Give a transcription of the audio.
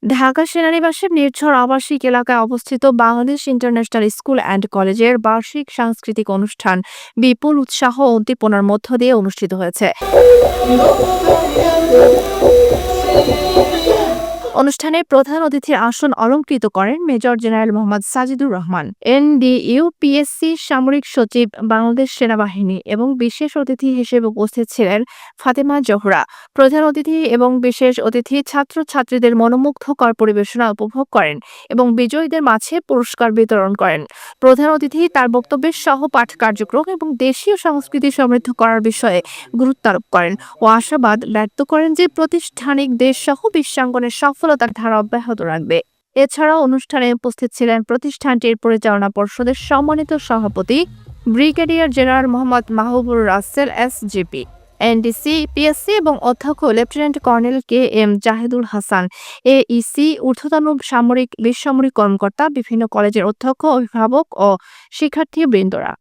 ঢাকা সেনানিবাসের নির্ঝর আবাসিক এলাকায় অবস্থিত বাংলাদেশ ইন্টারন্যাশনাল স্কুল অ্যান্ড কলেজের বার্ষিক সাংস্কৃতিক অনুষ্ঠান বিপুল উৎসাহ ও উদ্দীপনার মধ্য দিয়ে অনুষ্ঠিত হয়েছে। অনুষ্ঠানে প্রধান অতিথির আসন অলংকৃত করেন major general Mohammad Sajidur Rahman, এনডিইউ PSC সামরিক সচিব, বাংলাদেশ সেনাবাহিনী এবং বিশেষ অতিথি হিসেবে উপস্থিত ছিলেন ফাতেমা জোহরা। প্রধান অতিথি এবং বিশেষ অতিথি ছাত্রছাত্রীদের মনোমুগ্ধকর পরিবেশনা উপভোগ করেন এবং বিজয়ীদের মাঝে পুরস্কার বিতরণ করেন। প্রধান অতিথি তার বক্তব্যে সহ পাঠ কার্যক্রম এবং দেশীয় সংস্কৃতি সমৃদ্ধ করার বিষয়ে গুরুত্ব আরোপ করেন ও আশাবাদ ব্যক্ত করেন যে প্রতিষ্ঠানিক দেশ সহ বিশ্বাঙ্গনের সফলতার ধারা অব্যাহত রাখবে। এছাড়াও অনুষ্ঠানে উপস্থিত ছিলেন প্রতিষ্ঠানটির পরিচালনা পর্ষদের সম্মানিত সভাপতি brigadier general Mohammad Mahbubur Rasel SGP, NDC, PSC এবং অধ্যক্ষ lieutenant colonel K M Zahidul Hasan, AEC, ঊর্ধ্বতন সামরিক বেসামরিক কর্মকর্তা, বিভিন্ন কলেজের অধ্যক্ষ, অভিভাবক ও শিক্ষার্থীবৃন্দরা।